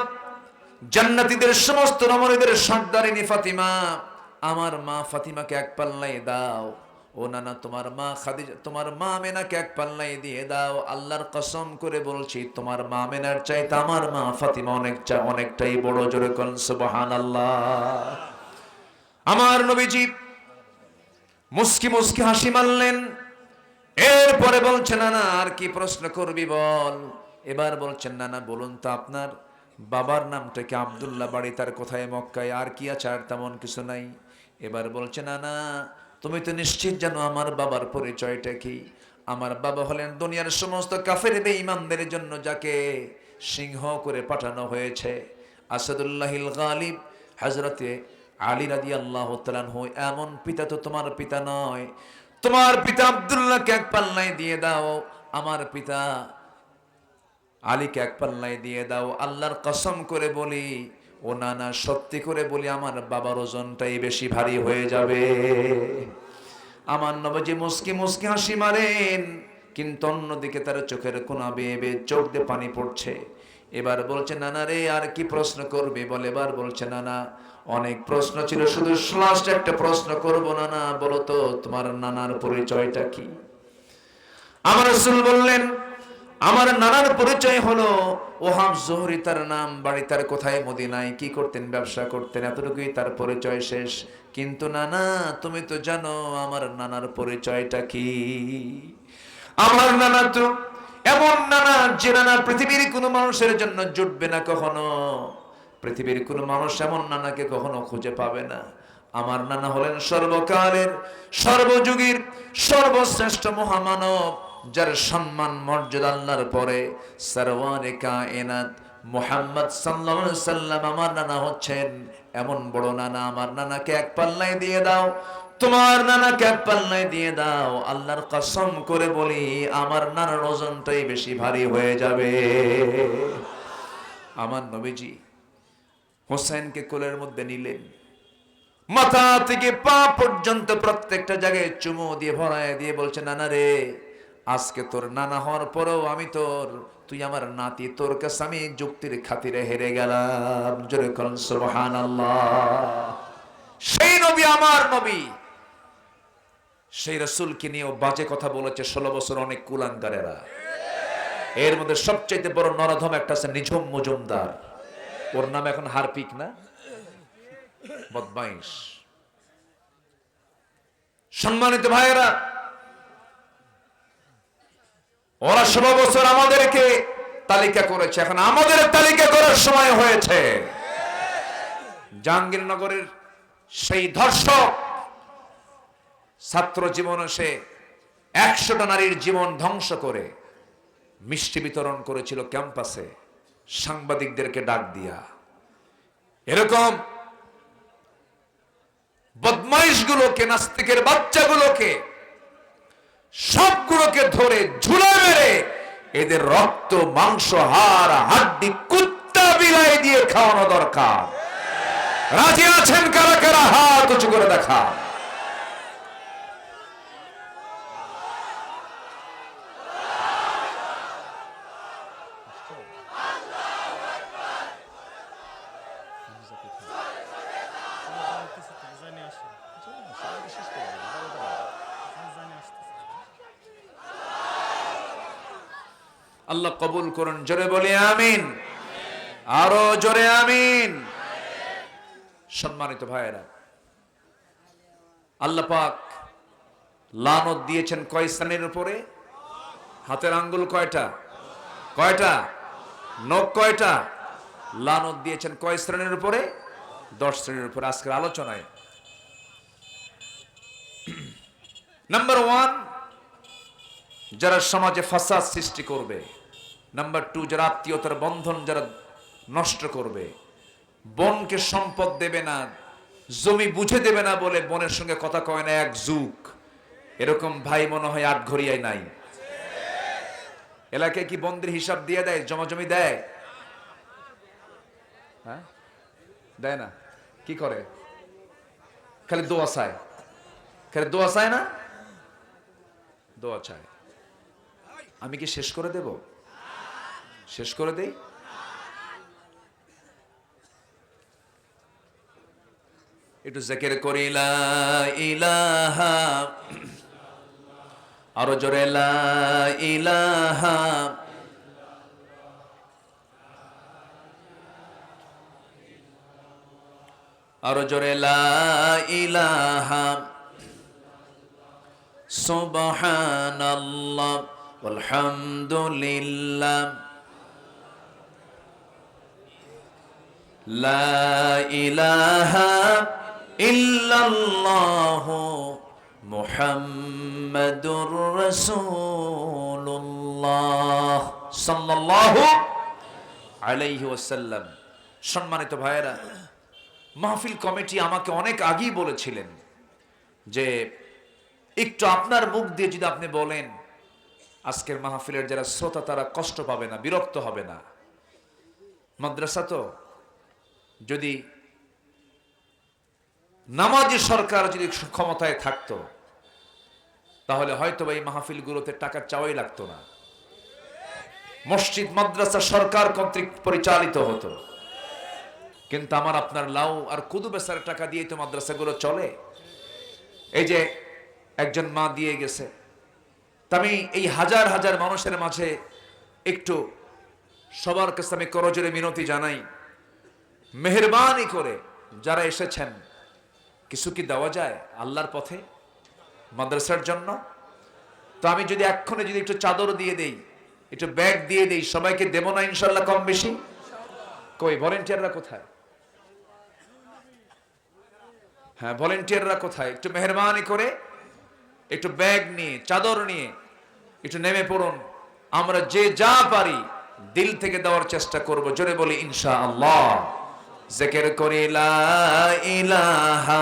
জান্নাতীদের সমস্ত রমণীদের সর্দারিনী ফাতিমা। আমার মা ফাতিমাকে এক পাল্লাই দাও। ও না না, তোমার মা খাদিজা, তোমার মা আমেনাকে এক পাল্লাই দিয়ে দাও। আল্লাহর কসম করে বলছি, তোমার মা আমেনার চাইতে আমার মা ফাতিমা অনেকটাই বড়। জোরে কোন সুবহানাল্লাহ। আমার নবীজি মুস্কি মুস্কি হাসি মারলেন। এরপরে বলছেন না না, আর কি প্রশ্ন করবি বল। এবার বলছেন না না, বলুন তো আপনার বাবার নামটা কি? আব্দুল্লাহ। বাড়ি তার কোথায়? মক্কায়। আর কি আছে? আর তেমন কিছু নাই। এবার বলছে না না, তুমি তো নিশ্চিত জানো আমার বাবার পরিচয়টা কি। আমার বাবা হলেন দুনিয়ার সমস্ত কাফের বেঈমানদের জন্য যাকে সিংহ করে পাঠানো হয়েছে, আসাদুল্লাহিল গালিব, হযরতে আলী রাদিয়াল্লাহু তাআলা আনহু। এমন পিতা তো তোমার পিতা নয়। তোমার পিতা আব্দুল্লাহকে এক পাল্লায় দিয়ে দাও, আমার পিতা আলীকে এক পাল্লায় দিয়ে দাও। আল্লাহর কসম করে বলি, ও না না, সত্যি করে বলি, আমার বাবার ওজনটাই বেশি ভারী হয়ে যাবে। আমার নবীজি মুস্কি মুস্কি হাসি মারেন, কিন্তু অন্যদিকে তার চোখের কোনা বেয়ে বেয়ে চোখ দিয়ে পানি পড়ছে। এবার বলছে নানা রে, আর কি প্রশ্ন করবে বলে। এবার বলছে নানা, অনেক প্রশ্ন ছিল, শুধু লাস্ট একটা প্রশ্ন করবো। নানা বলো তো তোমার নানার পরিচয়টা কি? আমার রাসূল বললেন, আমার নানার পরিচয় হলো ওহাব জোহরি তার নাম। বাড়ি তার কোথায়? মদিনায়। কি করতেন? ব্যবসা করতেন। এতটুকুই তার পরিচয় শেষ। কিন্তু নানা, তুমি তো জানো আমার নানার পরিচয়টা কি। আমার নানা তো এমন নানা, যে নানা পৃথিবীর কোনো মানুষের জন্য জুটবে না কখনো। পৃথিবীর কোনো মানুষ এমন নানাকে কখনো খুঁজে পাবে না। আমার নানা হলেন সর্বকালের, সর্বযুগের সর্বশ্রেষ্ঠ মহামানব, যার সম্মান মর্যাদা আল্লাহর পরে সরওয়ারে কায়নাত মুহাম্মদ সাল্লাল্লাহু আলাইহি সাল্লাম। আমার নানা হচ্ছেন এমন বড় নানা। আমার নানাকে এক পাল্লায় দিয়ে দাও, তোমার নানাকে এক পাল্লায় দিয়ে দাও। আল্লাহর কসম করে বলি, আমার নানার ওজনটাই বেশি ভারী হয়ে যাবে। আমার নবীজি হোসেনকে কোলের মধ্যে নিলেন, মাথা থেকে পা পর্যন্ত প্রত্যেকটা জায়গায় চুমু দিয়ে ভরায় দিয়ে বলছে, নানা রে, আজকে তোর নানা হওয়ার পরেও আমি তোর, তুই আমার নাতি, তোর কাছে আমি যুক্তির খাতিরে হেরে গেলাম। জোরে বলুন সুবহানাল্লাহ। সেই নবী আমার নবী, সেই রাসূলকে নিয়েও বাজে কথা বলেছে 16 বছর অনেক কুলাঙ্গারেরা। এর মধ্যে সবচেয়ে বড় নরধম একটা আছে নিঝুম মজুমদার। ওর নাম এখন হারপিক না, বদমাইশ। সম্মানিত ভাইয়েরা, ওরা 16 বছর আমাদেরকে তালিকা করেছে, এখন আমাদের তালিকা করার সময় হয়েছে। জাহাঙ্গীরনগরের সেই ধর্ষক ছাত্র জীবনে সে 100টা নারীর জীবন ধ্বংস করে মিষ্টি বিতরণ করেছিল ক্যাম্পাসে সাংবাদিকদেরকে ডাক দিয়া। এরকম বদমাইশগুলোকে, নাস্তিকের বাচ্চাগুলোকে, সবগুলোকে ধরে ঝুলে মেরে এদের রক্ত, মাংস, হাড়, হাড্ডি কুত্তা বিলাই দিয়ে খাওয়ানো দরকার। রাজি আছেন কারা কারা? হাত উঁচু করে দেখা। আল্লাহ কবুল করুন, জোরে বলি আমিন, আরো জোরে আমিন। সম্মানিত ভাইয়েরা, আল্লাহ পাক লানত দিয়েছেন কয় শ্রেণীর উপরে? হাতের আঙ্গুল কয়টা? কয়টা? নখ কয়টা? লানত দিয়েছেন কয় শ্রেণীর উপরে? 10 শ্রেণীর উপরে। আজকের আলোচনায় নাম্বার 1, যারা সমাজে ফাসাদ সৃষ্টি করবে। নাম্বার 2, যারা আত্মীয়তার বন্ধন যারা নষ্ট করবে। বোনকে সম্পদ দেবে না, জমি বুঝে দেবে না বলে বোনের সঙ্গে কথা কয় না এক যুগ, এরকম ভাই মনে হয় আটঘরিয়ায় নাই। এলাকায় কি বন্দির হিসাব দিয়ে দেয়? জমা জমি দেয়? হ্যাঁ, দেয় না। কি করে? খালি দোয়া চায়। খালি দোয়া চায় না, দোয়া চায়। আমি কি শেষ করে দেব? শেষ করে দেই? একটু জিকির করি লা ইলাহা, আরো জোরে লা ইলাহা, আরো জোরে লা ইলাহা, সুবহানাল্লাহ ওয়ালহামদুলিল্লাহ, লা ইলাহা ইল্লাল্লাহু মুহাম্মাদুর রাসূলুল্লাহ সাল্লাল্লাহু আলাইহি ওয়াসাল্লাম। সম্মানিত ভাইয়েরা, মাহফিল কমিটি আমাকে অনেক আগেই বলেছিলেন যে একটু আপনার মুখ দিয়ে যদি আপনি বলেন, আজকের মাহফিলের যারা শ্রোতা তারা কষ্ট পাবে না, বিরক্ত হবে না। মাদ্রাসা তো, যদি নামাজি সরকার যদি ক্ষমতায় থাকতো তাহলে হয়তো এই মাহফিলগুলোতে টাকা চাওয়াই লাগতো না। মসজিদ মাদ্রাসা সরকার কর্তৃক পরিচালিত হতো, কিন্তু আমার আপনার লাউ আর কুদু বেচার টাকা দিয়ে তো মাদ্রাসাগুলো চলে। এই যে একজন মা দিয়ে গেছে, তা আমি এই হাজার হাজার মানুষের মাঝে একটু সবার কাছে আমি করজোরে মিনতি জানাই, মেহেরবানি করে যারা এসেছেন কিছু কি দেওয়া যায় আল্লাহর পথে মাদ্রাসার জন্য? তো আমি যদি এক্ষণে যদি একটু চাদর দিয়ে দেই, একটু ব্যাগ দিয়ে দেই, সবাইকে দেব না ইনশাল্লাহ কম বেশি? কই ভলেন্টিয়াররা কোথায়? হ্যাঁ, ভলেন্টিয়াররা কোথায়? একটু মেহেরবানি করে একটু ব্যাগ নিয়ে চাদর নিয়ে একটু নেমে পড়ুন। আমরা যে যা পারি দিল থেকে দেওয়ার চেষ্টা করব, জোরে বলি ইনশাআল্লাহ। জিকির করি লা ইলাহা